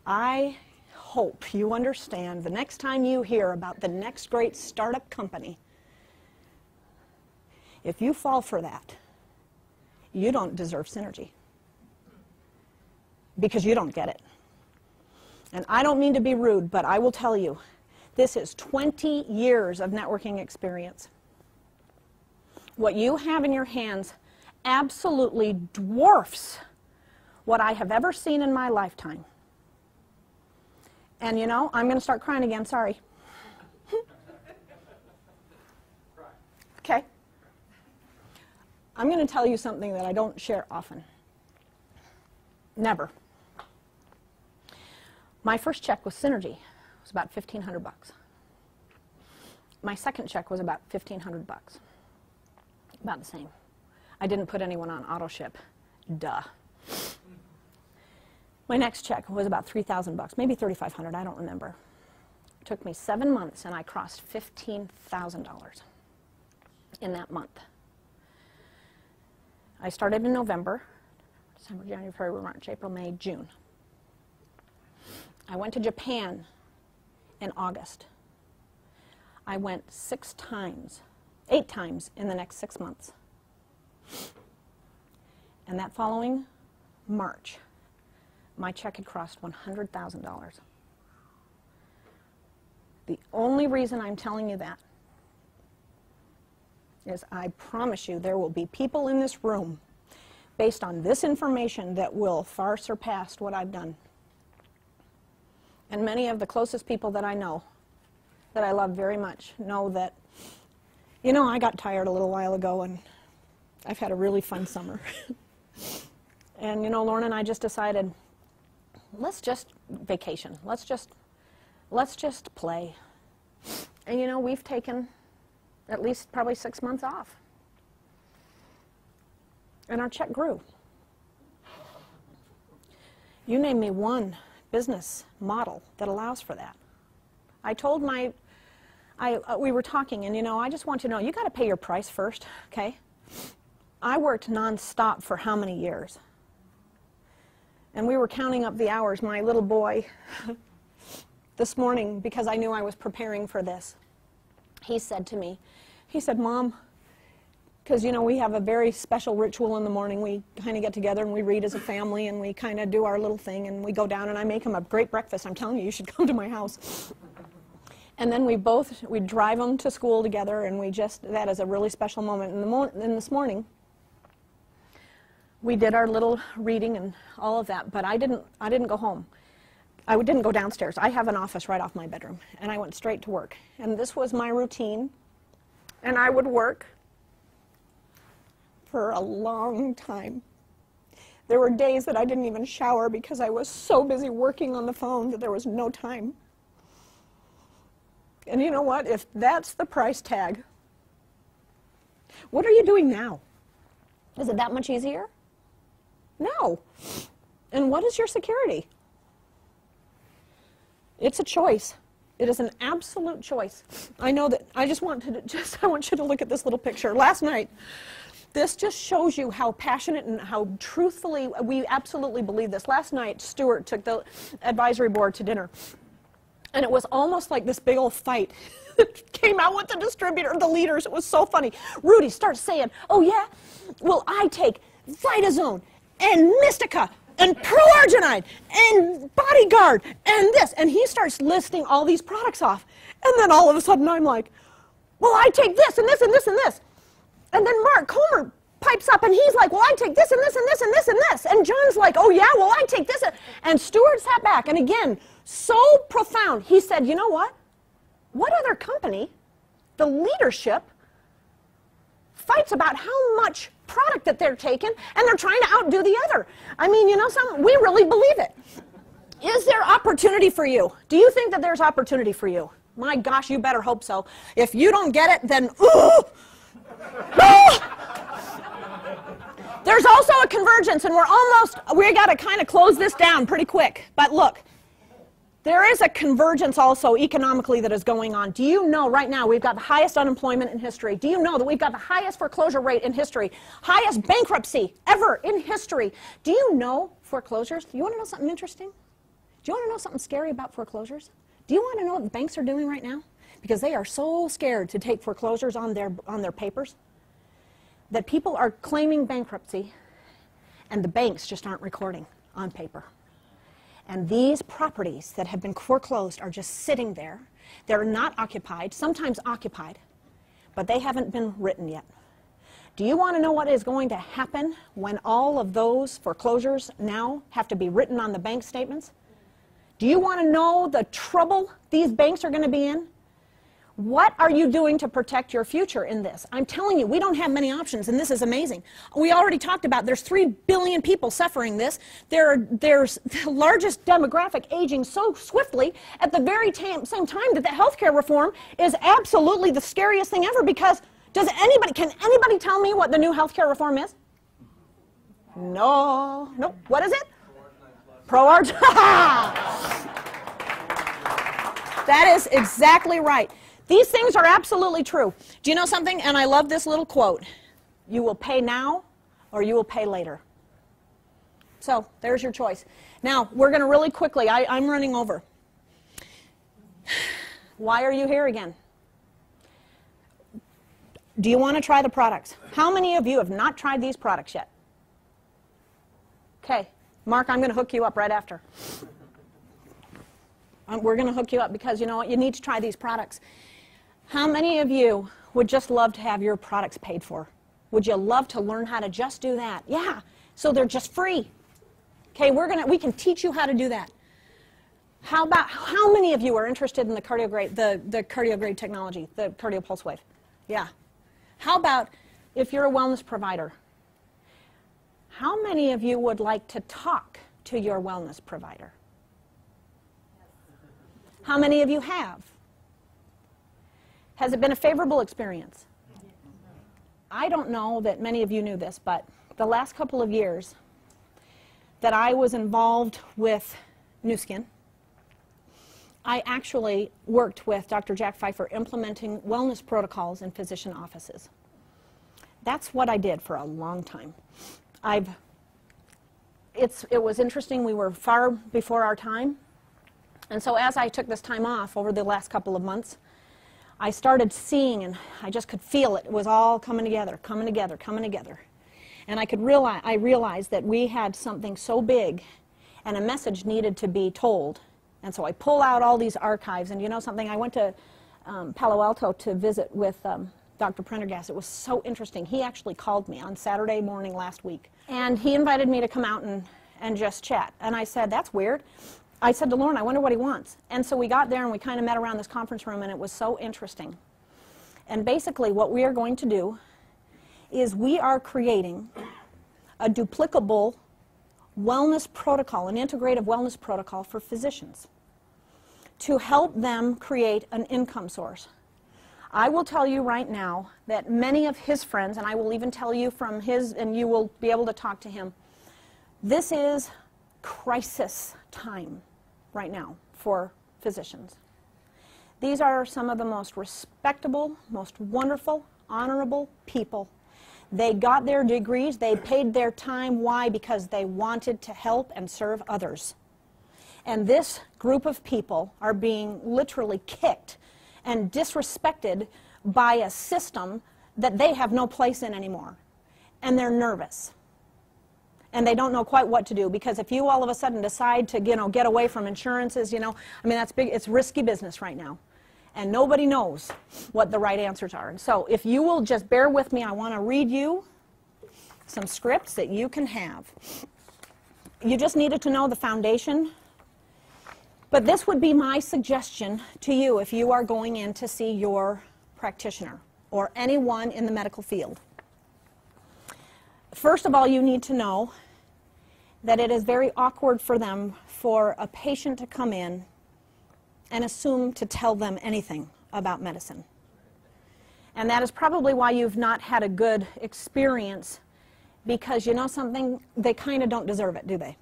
I hope you understand the next time you hear about the next great startup company, if you fall for that, you don't deserve synergy because you don't get it. And I don't mean to be rude, but I will tell you, this is 20 years of networking experience. What you have in your hands absolutely dwarfs what I have ever seen in my lifetime. And you know, I'm going to start crying again, sorry. Okay. I'm going to tell you something that I don't share often. Never. My first check with Synergy was about $1,500 bucks. My second check was about $1,500 bucks. About the same. I didn't put anyone on auto ship. Duh. My next check was about $3,000 bucks, maybe $3,500, I don't remember. It took me 7 months and I crossed $15,000 in that month. I started in November, December, January, February, March, April, May, June. I went to Japan in August. I went 8 times in the next 6 months. And that following March, my check had crossed $100,000. The only reason I'm telling you that is I promise you there will be people in this room based on this information that will far surpass what I've done. And many of the closest people that I know, that I love very much, know that, you know, I got tired a little while ago and I've had a really fun summer. And you know, Lorna and I just decided, let's just vacation. Let's just play. And you know, we've taken at least probably 6 months off. And our check grew. You name me one business model that allows for that. I told we were talking, and you know, I just want you to know, you got to pay your price first, okay? I worked nonstop for how many years? And we were counting up the hours. My little boy, this morning, because I knew I was preparing for this, he said to me, he said, Mom, because you know, we have a very special ritual in the morning. We kind of get together and we read as a family and we kind of do our little thing and we go down and I make him a great breakfast. I'm telling you, you should come to my house. And then we drive them to school together and that is a really special moment. And this morning, we did our little reading and all of that, but I didn't go home. I didn't go downstairs. I have an office right off my bedroom, and I went straight to work. And this was my routine, and I would work for a long time. There were days that I didn't even shower because I was so busy working on the phone that there was no time. And you know what? If that's the price tag, what are you doing now? Is it that much easier? No. And what is your security? It's a choice. It is an absolute choice. I know that I want you to look at this little picture. Last night, this just shows you how passionate and how truthfully we absolutely believe this. Last night, Stuart took the advisory board to dinner. And it was almost like this big old fight that came out with the distributor, the leaders. It was so funny. Rudy starts saying, oh yeah, well I take Vitazone and Mystica and Pro-Arginine and Bodyguard and this. And he starts listing all these products off. And then all of a sudden I'm like, well I take this and this and this and this. And then Mark Comer pipes up and he's like, well I take this and this and this and this and this. And John's like, oh yeah, well I take this. And Stuart sat back and again, so profound, he said, you know what? What other company, the leadership, fights about how much product that they're taking and they're trying to outdo the other? I mean, you know, we really believe it. Is there opportunity for you? Do you think that there's opportunity for you? My gosh, you better hope so. If you don't get it, then ooh! There's also a convergence, and we got to kind of close this down pretty quick. But look, there is a convergence also economically that is going on. Do you know right now we've got the highest unemployment in history? Do you know that we've got the highest foreclosure rate in history? Highest bankruptcy ever in history? Do you know foreclosures? You want to know something interesting? Do you want to know something scary about foreclosures? Do you want to know what the banks are doing right now? Because they are so scared to take foreclosures on their papers that people are claiming bankruptcy and the banks just aren't recording on paper. And these properties that have been foreclosed are just sitting there. They're not occupied, sometimes occupied, but they haven't been written yet. Do you want to know what is going to happen when all of those foreclosures now have to be written on the bank statements? Do you want to know the trouble these banks are going to be in? What are you doing to protect your future in this? I'm telling you, we don't have many options, and this is amazing. We already talked about there's 3 billion people suffering this. There's the largest demographic aging so swiftly at the very same time that the healthcare reform is absolutely the scariest thing ever, because can anybody tell me what the new healthcare reform is? No. Nope. What is it? Pro-arch. That is exactly right. These things are absolutely true. Do you know something? And I love this little quote. You will pay now or you will pay later. So there's your choice. Now, we're going to really quickly, I'm running over. Why are you here again? Do you want to try the products? How many of you have not tried these products yet? Okay. Mark, I'm going to hook you up right after. We're going to hook you up because you know what? You need to try these products. How many of you would just love to have your products paid for? Would you love to learn how to just do that? Yeah, so they're just free. Okay, we can teach you how to do that. How many of you are interested in the cardiograde technology, the cardio pulse wave? Yeah. How about if you're a wellness provider? How many of you would like to talk to your wellness provider? How many of you have? Has it been a favorable experience? I don't know that many of you knew this, but the last couple of years that I was involved with Nu Skin, I actually worked with Dr. Jack Pfeiffer implementing wellness protocols in physician offices. That's what I did for a long time. It was interesting. We were far before our time. And so as I took this time off over the last couple of months, I started seeing, and I just could feel it. It was all coming together, coming together, coming together. And I realized that we had something so big and a message needed to be told. And so I pull out all these archives. And you know something? I went to Palo Alto to visit with Dr. Prendergast. It was so interesting. He actually called me on Saturday morning last week. And he invited me to come out and just chat. And I said, that's weird. I said to Lauren, I wonder what he wants. And so we got there and we kind of met around this conference room, and it was so interesting. And basically what we are going to do is we are creating a duplicable wellness protocol, an integrative wellness protocol for physicians to help them create an income source. I will tell you right now that many of his friends, and I will even tell you from his, and you will be able to talk to him, this is crisis time right now for physicians. These are some of the most respectable, most wonderful, honorable people. They got their degrees, they paid their time. Why? Because they wanted to help and serve others. And this group of people are being literally kicked and disrespected by a system that they have no place in anymore. And they're nervous. And they don't know quite what to do, because if you all of a sudden decide to, get away from insurances, I mean, that's big. It's risky business right now. And nobody knows what the right answers are. And so if you will just bear with me, I want to read you some scripts that you can have. You just needed to know the foundation. But this would be my suggestion to you if you are going in to see your practitioner or anyone in the medical field. First of all, you need to know that it is very awkward for them for a patient to come in and assume to tell them anything about medicine. And that is probably why you've not had a good experience, because you know something, they kind of don't deserve it, do they?